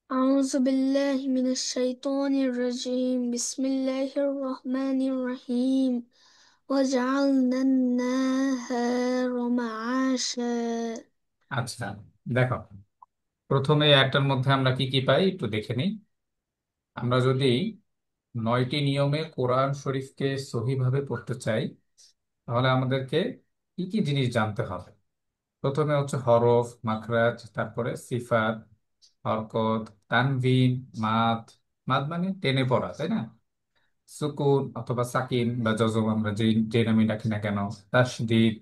أعوذ بالله من الشيطان الرجيم بسم الله الرحمن الرحيم وجعلنا النهار معاشا আচ্ছা, দেখো, প্রথমে একটার মধ্যে আমরা কি কি পাই একটু দেখে নিই। আমরা যদি 9টি নিয়মে কোরআন শরীফকে সহিভাবে পড়তে চাই, তাহলে আমাদেরকে কি কি জিনিস জানতে হবে। প্রথমে হচ্ছে হরফ, মাখরাজ, তারপরে সিফাত, হরকত, তানভিন, মাদ। মাদ মানে টেনে পড়া, তাই না? সুকুন অথবা সাকিন বা জজম, আমরা যে যে নামে ডাকি না কেন, তাসদিদ,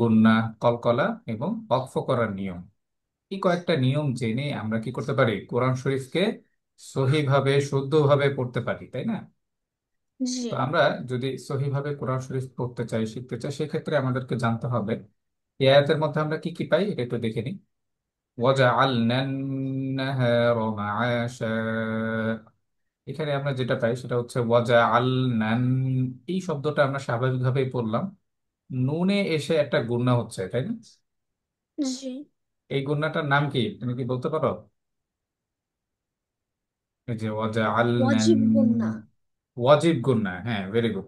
গুন্না, কলকলা এবং ওয়াকফ করার নিয়ম। এই কয়েকটা নিয়ম জেনে আমরা কি করতে পারি, কোরআন শরীফকে সহিভাবে শুদ্ধভাবে পড়তে পারি, তাই না? জি। তো আমরা যদি সহিভাবে কোরআন শরীফ পড়তে চাই, শিখতে চাই, সেক্ষেত্রে আমাদেরকে জানতে হবে এই আয়াতের মধ্যে আমরা কি কি পাই, এটা একটু দেখে নিই। وَجَعَلْنَا النَّهَارَ مَعَاشًا। এখানে আমরা যেটা পাই সেটা হচ্ছে ওয়াজআলনান। এই শব্দটা আমরা স্বাভাবিকভাবেই পড়লাম, নুনে এসে একটা গুণনা হচ্ছে, তাই না? জি। এই গুণনাটার নাম কি, তুমি কি বলতে পারো? এই যে ওয়াজআলনান, ওয়াজিব গুন্না। ওয়াজিব গুন্না, হ্যাঁ, ভেরি গুড।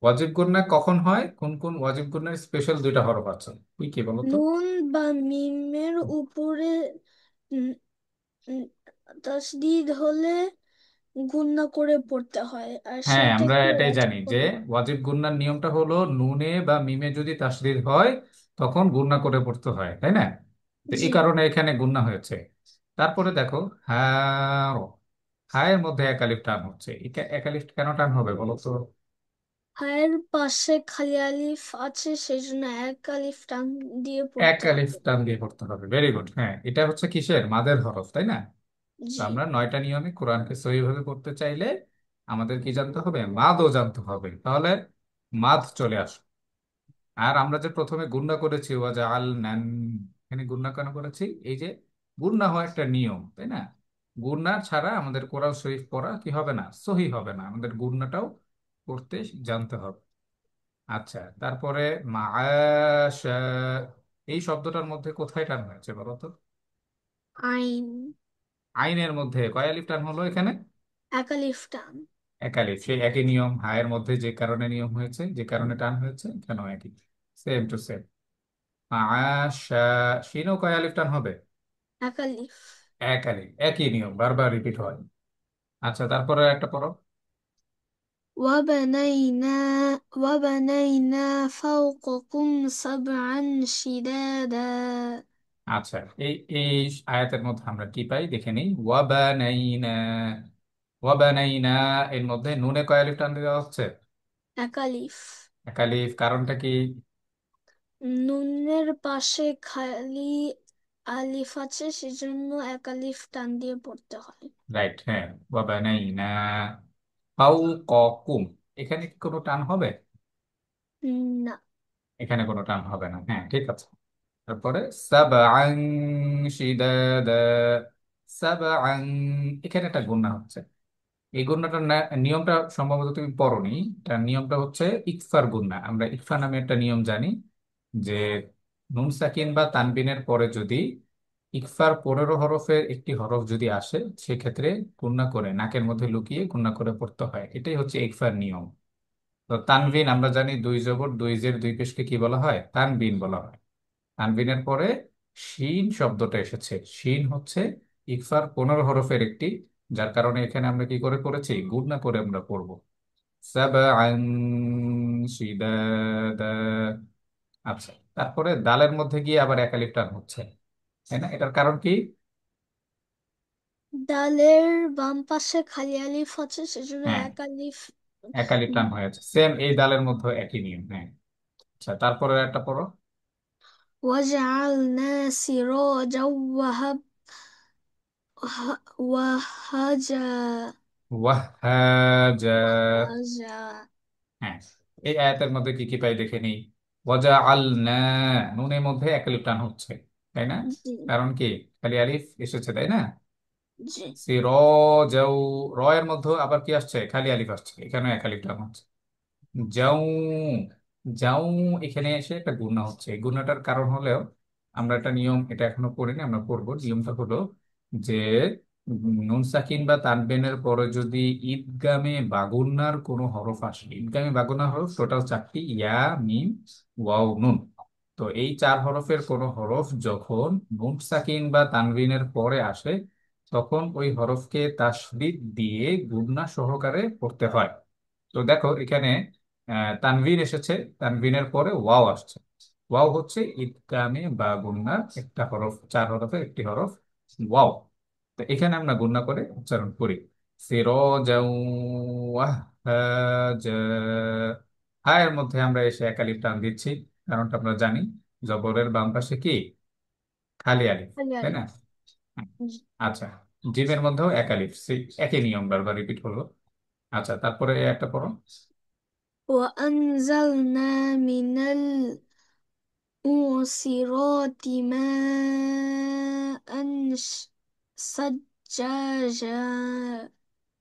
ওয়াজিব গুন্না কখন হয়, কোন কোন ওয়াজিব গুন্নার স্পেশাল দুইটা হরফ আছে, কি কি বলো তো? নুন বা মিমের উপরে উম, উম, তাসদিদ হলে গুন্না করে পড়তে হয়, আর হ্যাঁ, আমরা সেইটাকে এটাই ওয়াজিব জানি যে গুন্না। ওয়াজিব গুন্নার নিয়মটা হলো নুনে বা মিমে যদি তাসদীদ হয় তখন গুন্না করে পড়তে হয়, তাই না? তো এই জি। কারণে এখানে গুন্না হয়েছে। তারপরে দেখো, হ্যাঁ, হায়ের মধ্যে এক আলিফ টান হচ্ছে। এক আলিফ কেন টান হবে বলো তো? হায়ের পাশে খালি আলিফ আছে, সেই জন্য এক আলিফ টান দিয়ে এক পড়তে আলিফ হবে। টান দিয়ে পড়তে হবে, ভেরি গুড। হ্যাঁ, এটা হচ্ছে কিসের, মাদের হরফ, তাই না? তো জি। আমরা 9টা নিয়মে কোরআনকে সহিভাবে পড়তে চাইলে আমাদের কি জানতে হবে, মাদও জানতে হবে, তাহলে মাদ চলে আসে। আর আমরা যে প্রথমে গুণনা করেছি ওয়াজা আল নান, এখানে গুণনা কেন করেছি? এই যে গুণনা হয় একটা নিয়ম, তাই না? গুণনা ছাড়া আমাদের কোরআন শরীফ পড়া কি হবে না, সহি হবে না, আমাদের গুণনাটাও করতে জানতে হবে। আচ্ছা, তারপরে মাআশা, এই শব্দটার মধ্যে কোথায় টান হয়েছে বলো তো? আইন। আইনের মধ্যে কয় আলিফ টান হলো এখানে? এক আলিফ টান। এক আলিফ। সেই একই নিয়ম হায়ের মধ্যে যে কারণে নিয়ম হয়েছে, যে কারণে টান হয়েছে, এখানেও একই, সেম টু সেম। আশা, শিনও কয় আলিফ টান হবে? এক আলিফ। এক আলিফ, একই নিয়ম, বারবার রিপিট হয়। আচ্ছা, তারপরে একটা পড়ো। وبنينا وبنينا فوقكم سبعا شدادا আচ্ছা, এই এই আয়াতের মধ্যে আমরা কি পাই দেখে নিই। ওয়াবানাইনা, ওয়াবানাইনা, এর মধ্যে নুনে কয় আলিফ টান দেওয়া হচ্ছে? এক আলিফ। এক আলিফ, কারণটা কি? নুনের পাশে খালি আলিফ আছে, সেজন্য এক আলিফ টান দিয়ে পড়তে হয়। রাইট, হ্যাঁ। ওয়াবানাইনা ফাওকাকুম, এখানে কি কোনো টান হবে? না। এখানে কোনো টান হবে না, হ্যাঁ, ঠিক আছে। তারপরে সাবআন শিদাদা, সাবআন, এখানে একটা গুণনা হচ্ছে। এই গুণনাটার নিয়মটা সম্ভবত তুমি পড়োনি। তার নিয়মটা হচ্ছে ইকফার গুণনা। আমরা ইকফা নামে একটা নিয়ম জানি, যে নুন সাকিন বা তানবিনের পরে যদি ইকফার 15 হরফের একটি হরফ যদি আসে, সেক্ষেত্রে গুণনা করে নাকের মধ্যে লুকিয়ে গুণনা করে পড়তে হয়। এটাই হচ্ছে ইকফার নিয়ম। তো তানবিন আমরা জানি দুই জবর দুই জের দুই পেশকে কি বলা হয়, তানবিন বলা হয়। তানবিনের পরে শিন শব্দটা এসেছে, শিন হচ্ছে ইকফার 15 হরফের একটি, যার কারণে এখানে আমরা কি করে পড়েছি, গুণনা করে আমরা পড়বো। সাবআন শিদাদা। আচ্ছা, তারপরে দালের মধ্যে গিয়ে আবার এক আলিফ টান হচ্ছে, তাই না? এটার কারণ কি? ডালের বাম পাশে খালি আলিফ আছে, সেজন্য হ্যাঁ, এক আলিফ। এক আলিফ টান হয়েছে, সেম এই দালের মধ্যে একই নিয়ম, হ্যাঁ। আচ্ছা, তারপরে একটা পড়ো। وجعلنا سراجا وهجا ওয়াহাজা, وهجا হ্যাঁ। এই আয়াতের মধ্যে কি কি পাই দেখে নিই। ওয়াজা আলনা, নুনের মধ্যে এক আলিফ টান হচ্ছে, তাই না? জি। কারণ কি, খালি আলিফ এসেছে, তাই না? জি। সিরাজাও, র এর মধ্যে আবার কি আসছে, খালি আলিফ আসছে, এখানে এক আলিফ টান হচ্ছে। যাও, যাও, এখানে এসে একটা গুণা হচ্ছে। এই গুণাটার কারণ হলেও আমরা একটা নিয়ম, এটা এখনো পড়িনি, আমরা পড়বো। নিয়মটা হলো যে নুন সাকিন বা তানবিনের পরে যদি ঈদগামে বাগুন্নার কোনো হরফ আসে, ঈদগামে বাগুন্নার হরফ টোটাল চারটি, ইয়া, মিম, ওয়াও, নুন। তো এই চার হরফের কোনো হরফ যখন নুন সাকিন বা তানবিনের পরে আসে, তখন ওই হরফকে তাসদিদ দিয়ে গুণনা সহকারে পড়তে হয়। তো দেখো এখানে তানভিন এসেছে, তানভিনের পরে ওয়াও আসছে। ওয়াও হচ্ছে ইদগামে বা গুণনার একটা হরফ, চার হরফের একটি হরফ ওয়াও। তো এখানে আমরা গুণনা করে উচ্চারণ করি, সিরাজাও ওয়াহ্হাজা। হায়ের মধ্যে আমরা এসে এক আলিফ টান দিচ্ছি, কারণটা আমরা জানি, জবরের বাম পাশে কি খালি আলিফ, খালি তাই না? আলিফ। হুম। জি। আচ্ছা, জিমের মধ্যেও এক আলিফ, একই নিয়ম বারবার রিপিট হলো। আচ্ছা, তারপরে একটা পড়ো। وأنزلنا من المعصرات ماء ثجاجا.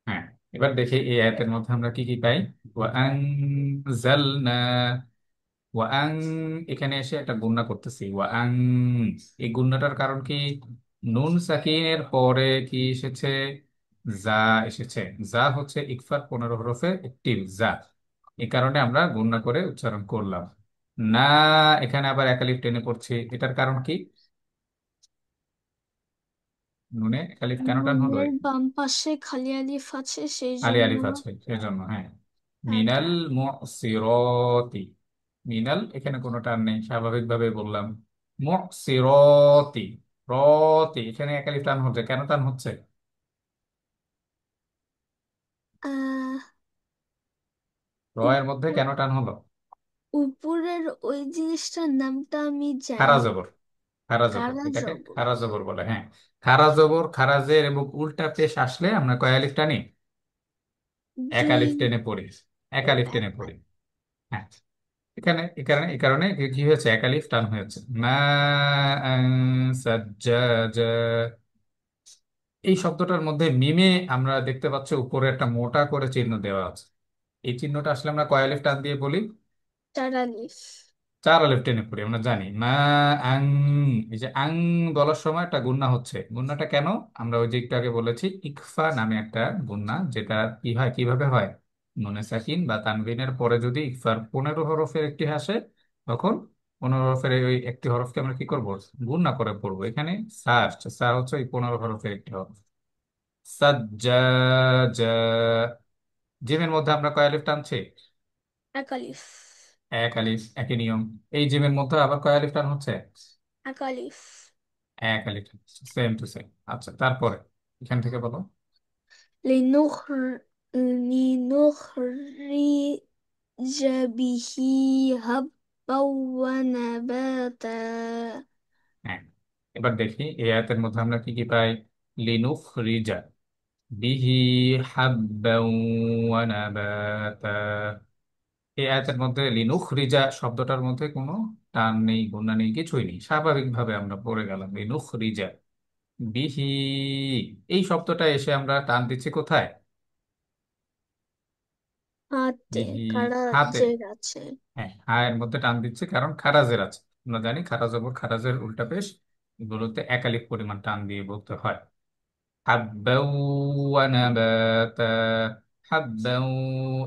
হ্যাঁ, এবার দেখি এই আয়াতের মধ্যে আমরা কি কি পাই। ওয়াআনজালনা, ওয়াআন, এখানে এসে একটা গুণনা করতেছি, ওয়াআন। এই গুণনাটার কারণ কি? নুন সাকিনের পরে কি এসেছে? জা এসেছে। জা হচ্ছে ইকফার 15 হরফে একটি জা। এই কারণে আমরা গুণনা করে উচ্চারণ করলাম। না, এখানে আবার একালিফ টেনে পড়ছি, এটার কারণ কি? নুনে একালিফ কেন টান হলো? নুনের বাম পাশে খালি আলিফ আছে সেই আলী জন্য আলিফ আছে সেজন্য, হ্যাঁ। এটা। মিনাল মুসিরতি, মিনাল এখানে কোনো টান নেই, স্বাভাবিকভাবে বললাম। মুসিরতি, রতি, এখানে এক আলিফ টান হচ্ছে, কেন টান হচ্ছে? আহ র এর মধ্যে উপ- কেন টান হলো? উপরের ওই জিনিসটার নামটা আমি খারা জানি। জবর, খারা জবর, কারা এটাকে যাব? খারা জবর বলে, হ্যাঁ। খারা জবর, খারাজের এবং উল্টা পেশ আসলে আমরা কয় আলিফ টানি? এক দুই। আলিফ টেনে পড়ি, এক আলিফ টেনে পড়ি। হ্যাঁ, এখানে এই কারণে কি কি হয়েছে, একালিফ টান হয়েছে। মা আন সাজ্জাজা। এই শব্দটার মধ্যে মিমে আমরা দেখতে পাচ্ছি উপরে একটা মোটা করে চিহ্ন দেওয়া আছে। এই চিহ্নটা আসলে আমরা কয় আলিফ টান দিয়ে বলি? চার আলিফ। চার আলিফ টেনে পড়ি, আমরা জানি। মা আং, এই যে আং বলার সময় একটা গুণনা হচ্ছে, গুণনাটা কেন? আমরা ওই যে একটু আগে বলেছি, ইকফা নামে একটা গুণনা, যেটা কি হয়, কিভাবে হয়, নুনে সাকিন বা তানবিনের পরে যদি ইকফার 15 হরফের একটি আসে, তখন 15 হরফের ওই একটি হরফকে আমরা কি করব, গুণনা করে পড়বো। এখানে সা আসছে, সা হচ্ছে ওই 15 হরফের একটি হরফ। সাজ্জাজা। জিমের মধ্যে আমরা কয় আলিফ টানছি? এক আলিফ। এক আলিফ, একই নিয়ম। এই জিমের মধ্যে আবার কয় আলিফ টান হচ্ছে? এক আলিফ। এক আলিফ, সেম টু সেম। আচ্ছা, তারপরে এখান থেকে বলো। لنخر لنخرج به هبا ونباتا. হ্যাঁ, এবার দেখি এই আয়াতের মধ্যে আমরা কি কি পাই। লিনুখ রিজা বিহি হাব্বাও ওয়া নাবাতা। এই আয়াতের মধ্যে লিনুখ রিজা শব্দটার মধ্যে কোনো টান নেই, গুণা নেই, কিছুই নেই, স্বাভাবিকভাবে আমরা পড়ে গেলাম লিনুখ রিজা বিহি। এই শব্দটা এসে আমরা টান দিচ্ছি কোথায়? হাতে বিহি, কারা হাতে। জের আছে। হ্যাঁ, হায়ের মধ্যে টান দিচ্ছে কারণ খারাজের আছে, আমরা জানি খারা জবর খারাজের উল্টা পেশ, এগুলোতে একালিক পরিমাণ টান দিয়ে বলতে হয়। হাব্বাউ ওয়া নাবাতা, হাব্বাউ,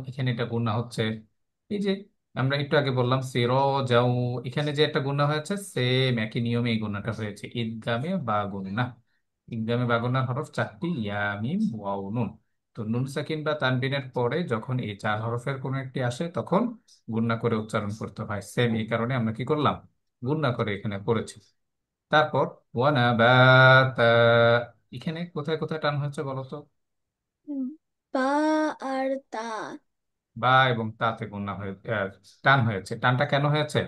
এখানে এটা গুণা হচ্ছে। এই যে আমরা একটু আগে বললাম সিরাজাউ, এখানে যে একটা গুণা হয়েছে, সেম একই নিয়মে এই গুণাটা হয়েছে ঈদগামে বা গুণা। ঈদগামে বা গুণার হরফ চারটি, ইয়া, মিম, ওয়াও, নুন। তো নুন সাকিন বা তানবিনের পরে যখন এই চার হরফের কোনো একটি আসে, তখন গুণনা করে উচ্চারণ করতে হয়, সেম এই কারণে আমরা কি করলাম, গুণনা করে এখানে পড়েছি। তারপর ওয়ানাবাতা, এখানে কোথায় কোথায় টান হচ্ছে বলো তো? বা আর তা। বা এবং তাতে গুণা হয়ে টান হয়েছে, টানটা কেন হয়েছে?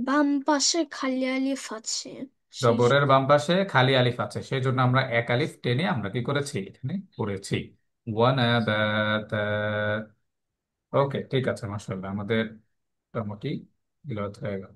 বাম পাশে খালি আলিফ আছে সেই জবরের জন্য। বাম পাশে খালি আলিফ আছে, সেই জন্য আমরা এক আলিফ টেনে আমরা কি করেছি, এখানে পড়েছি ওয়ানাবাতা। ওকে, ঠিক আছে, মাশাআল্লাহ, আমাদের মোটামুটি এগুলো হয়ে গেল।